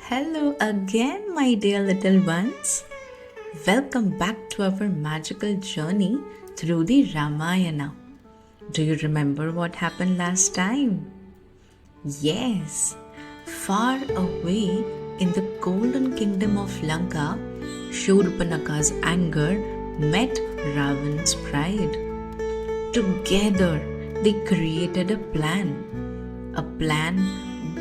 Hello again, my dear little ones. Welcome back to our magical journey through the Ramayana. Do you remember what happened last time? Yes, far away in the golden kingdom of Lanka, Shurpanaka's anger met Ravana's pride. Together, they created a plan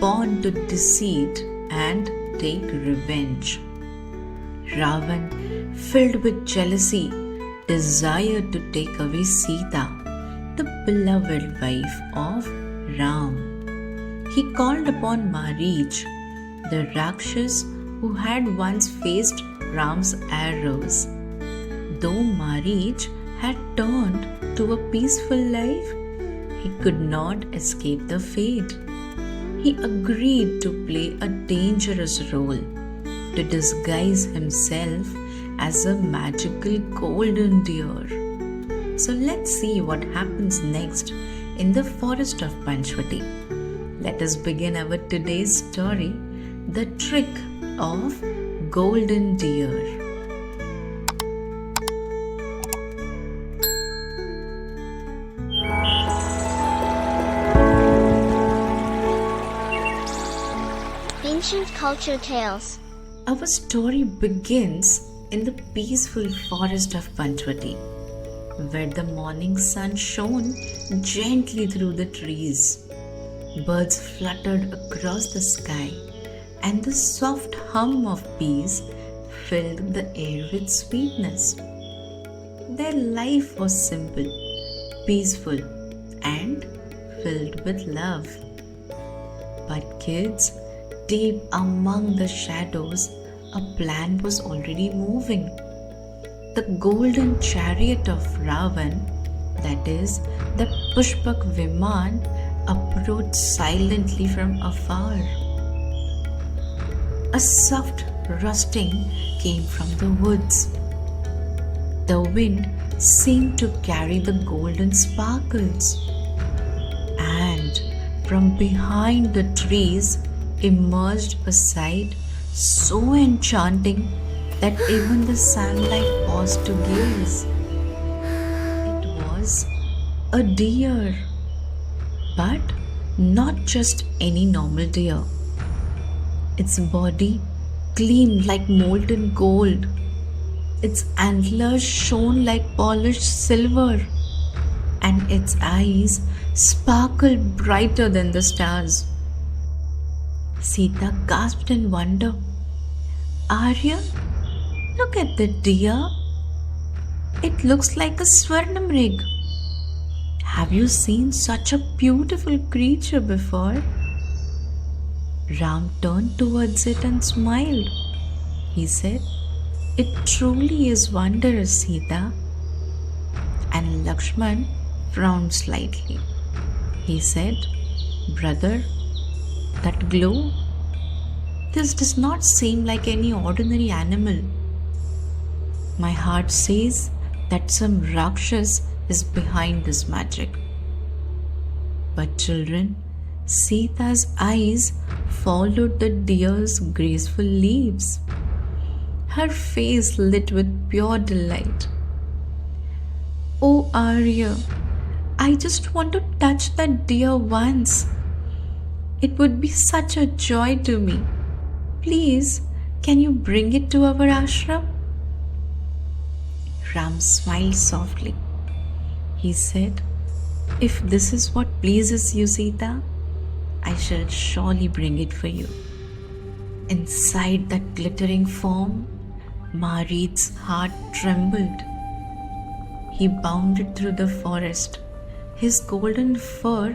born to deceit and take revenge. Ravan, filled with jealousy, desired to take away Sita, the beloved wife of Ram. He called upon Maricha, the Rakshas who had once faced Ram's arrows. Though Maricha had turned to a peaceful life, he could not escape the fate. He agreed to play a dangerous role, to disguise himself as a magical golden deer. So let's see what happens next in the forest of Panchvati. Let us begin our today's story, The Trick of Golden Deer. Ancient Culture Tales. Our story begins in the peaceful forest of Panchvati, where the morning sun shone gently through the trees. Birds fluttered across the sky, and the soft hum of bees filled the air with sweetness. Their life was simple, peaceful, and filled with love. But kids, deep among the shadows, a plan was already moving. The golden chariot of Ravan, that is, the Pushpak Viman, approached silently from afar. A soft rustling came from the woods. The wind seemed to carry the golden sparkles. And from behind the trees emerged a sight so enchanting that even the sunlight paused to gaze. It was a deer, but not just any normal deer. Its body gleamed like molten gold. Its antlers shone like polished silver, and its eyes sparkled brighter than the stars. Sita gasped in wonder. Arya, look at the deer. It looks like a Swarnamrig. Have you seen such a beautiful creature before? Ram turned towards it and smiled. He said, "It truly is wondrous, Sita." And Lakshman frowned slightly. He said, "Brother, that glow? This does not seem like any ordinary animal. My heart says that some Rakshas is behind this magic." But children, Sita's eyes followed the deer's graceful leaps. Her face lit with pure delight. "Oh Arya, I just want to touch that deer once. It would be such a joy to me. Please, can you bring it to our ashram?" Ram smiled softly. He said, "If this is what pleases you, Sita, I shall surely bring it for you." Inside that glittering form, Maricha's heart trembled. He bounded through the forest, his golden fur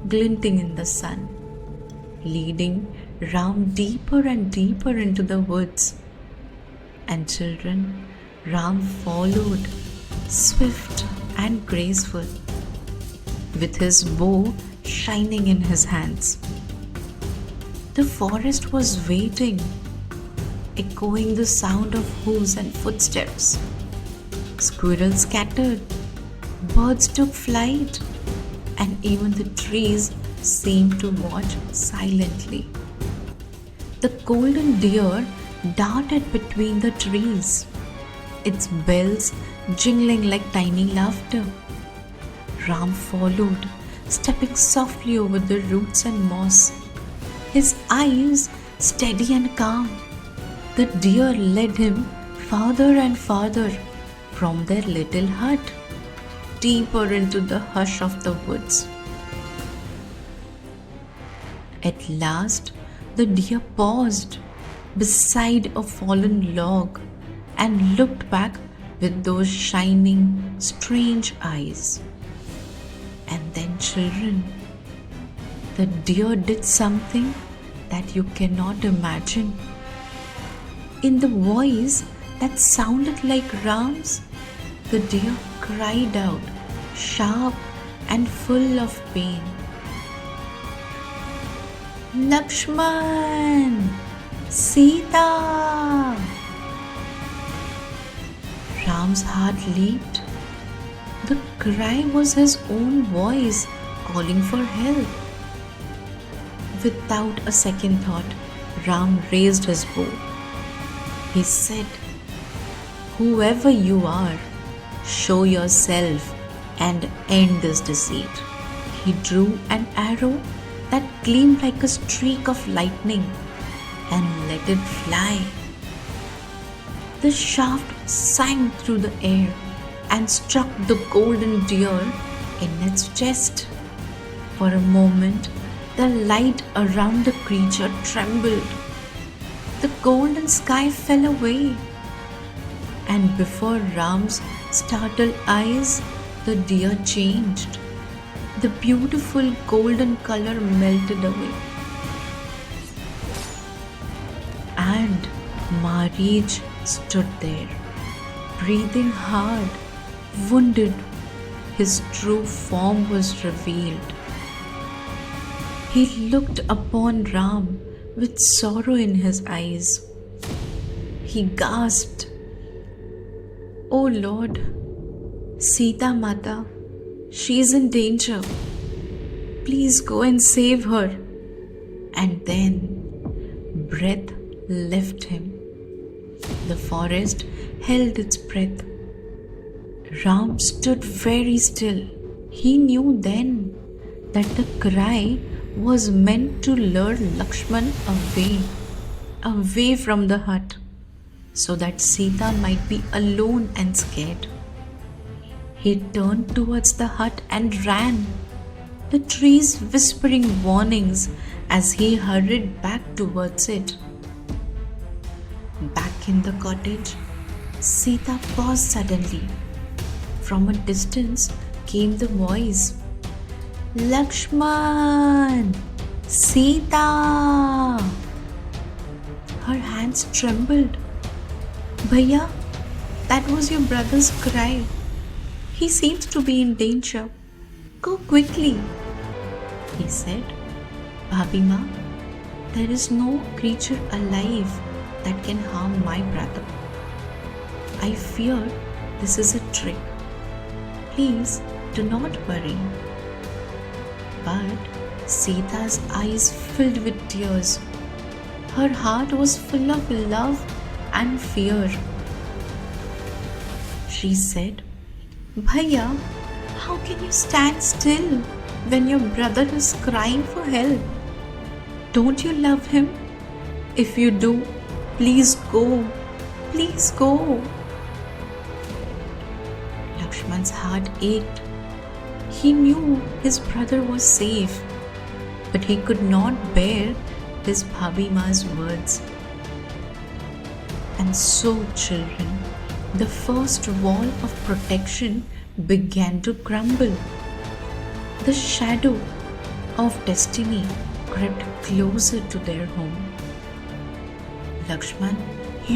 glinting in the sun, leading Ram deeper and deeper into the woods. And children, Ram followed, swift and graceful, with his bow shining in his hands. The forest was waiting, echoing the sound of hooves and footsteps. Squirrels scattered, birds took flight, and even the trees seemed to watch silently. The golden deer darted between the trees, its bells jingling like tiny laughter. Ram followed, stepping softly over the roots and moss, his eyes steady and calm. The deer led him farther and farther from their little hut, deeper into the hush of the woods. At last, the deer paused beside a fallen log and looked back with those shining, strange eyes. And then, children, the deer did something that you cannot imagine. In the voice that sounded like Ram's, the deer cried out, sharp and full of pain. Lakshman! Sita! Ram's heart leaped. The cry was his own voice calling for help. Without a second thought, Ram raised his bow. He said, "Whoever you are, show yourself and end this deceit." He drew an arrow that gleamed like a streak of lightning and let it fly. The shaft sang through the air and struck the golden deer in its chest. For a moment, the light around the creature trembled. The golden sky fell away, and before Ram's startled eyes, the deer changed. The beautiful golden color melted away. And Maricha stood there, breathing hard, wounded. His true form was revealed. He looked upon Ram with sorrow in his eyes. He gasped, "Oh Lord, Sita Mata, she is in danger. Please go and save her." And then breath left him. The forest held its breath. Ram stood very still. He knew then that the cry was meant to lure Lakshman away from the hut, so that Sita might be alone and scared. He turned towards the hut and ran, the trees whispering warnings as he hurried back towards it. Back in the cottage, Sita paused suddenly. From a distance came the voice, "Lakshman! Sita!" Her hands trembled. "Bhaiya, that was your brother's cry. He seems to be in danger. Go quickly," he said. "Bhabhi Ma, there is no creature alive that can harm my brother. I fear this is a trick. Please do not worry." But Sita's eyes filled with tears. Her heart was full of love and fear. She said, "Bhaiya, how can you stand still when your brother is crying for help? Don't you love him? If you do, please go. Please go." Lakshman's heart ached. He knew his brother was safe, but he could not bear his Bhabhi Ma's words. And so, children, the first wall of protection began to crumble. The shadow of destiny crept closer to their home. Lakshman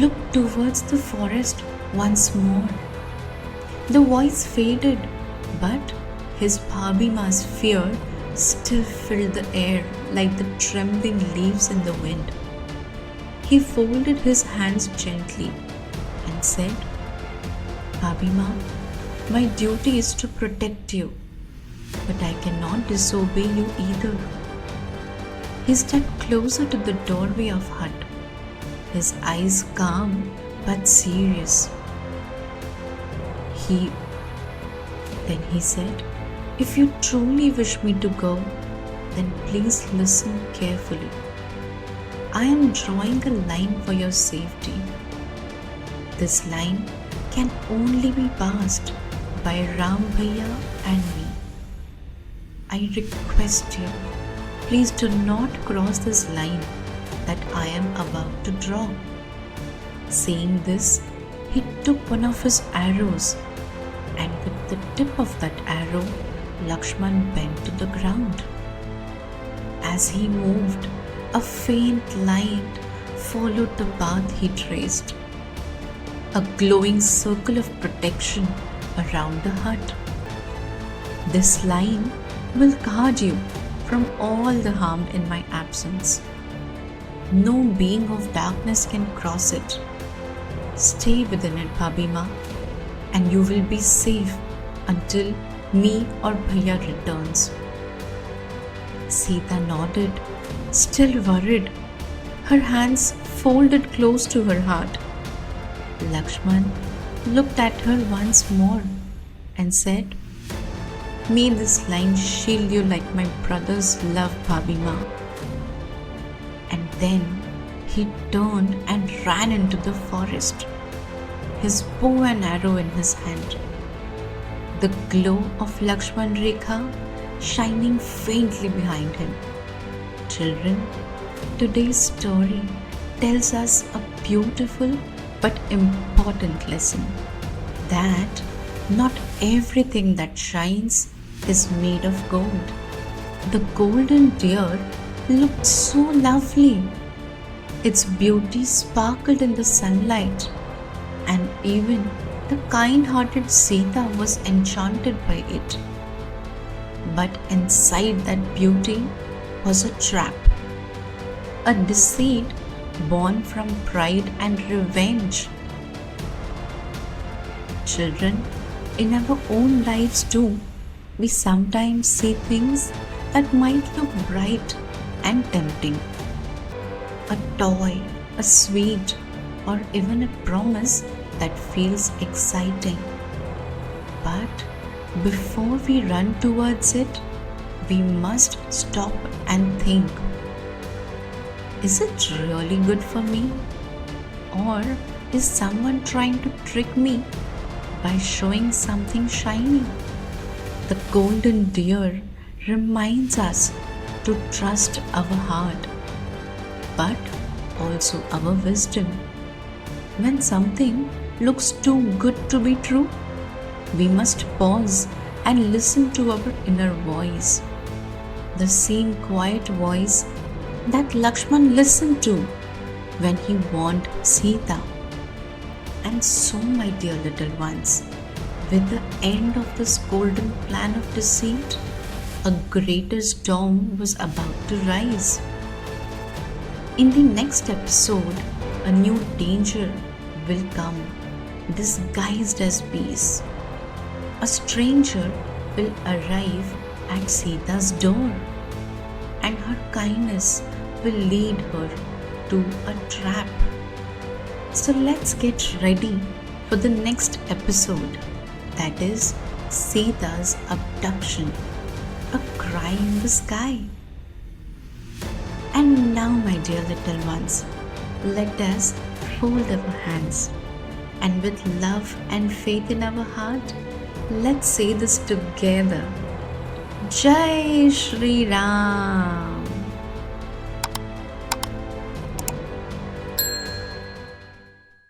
looked towards the forest once more. The voice faded, but his Bhabhi Ma's fear still filled the air like the trembling leaves in the wind. He folded his hands gently and said, "Bhabhi Ma, my duty is to protect you, but I cannot disobey you either." He stepped closer to the doorway of hut, his eyes calm but serious. He Then he said, "If you truly wish me to go, then please listen carefully. I am drawing a line for your safety. This line can only be passed by Ram Bhaiya and me. I request you, please do not cross this line that I am about to draw." Saying this, he took one of his arrows, and with the tip of that arrow, Lakshman bent to the ground. As he moved, a faint light followed the path he traced, a glowing circle of protection around the hut. "This line will guard you from all the harm in my absence. No being of darkness can cross it. Stay within it, Bhabima, and you will be safe until me or Bhaiya returns." Sita nodded, still worried, her hands folded close to her heart. Lakshman looked at her once more and said, "May this line shield you like my brother's love, Bhabima." And then he turned and ran into the forest, his bow and arrow in his hand, the glow of Lakshman Rekha shining faintly behind him. Children, today's story tells us a beautiful but important lesson, that not everything that shines is made of gold. The golden deer looked so lovely. Its beauty sparkled in the sunlight, and even the kind-hearted Sita was enchanted by it. But inside that beauty was a trap, a deceit born from pride and revenge. Children, in our own lives too, we sometimes see things that might look bright and tempting. A toy, a sweet, or even a promise that feels exciting. But before we run towards it, we must stop and think, is it really good for me? Or is someone trying to trick me by showing something shiny? The golden deer reminds us to trust our heart, but also our wisdom. When something looks too good to be true, we must pause and listen to our inner voice, the same quiet voice that Lakshman listened to when he warned Sita. And so, my dear little ones, with the end of this golden plan of deceit, a greater storm was about to rise. In the next episode, a new danger will come, disguised as peace. A stranger will arrive at Sita's door, and her kindness will lead her to a trap. So let's get ready for the next episode, that is Sita's abduction, a cry in the sky. And now, my dear little ones, let us fold our hands, and with love and faith in our heart, let's say this together. Jai Shri Ram.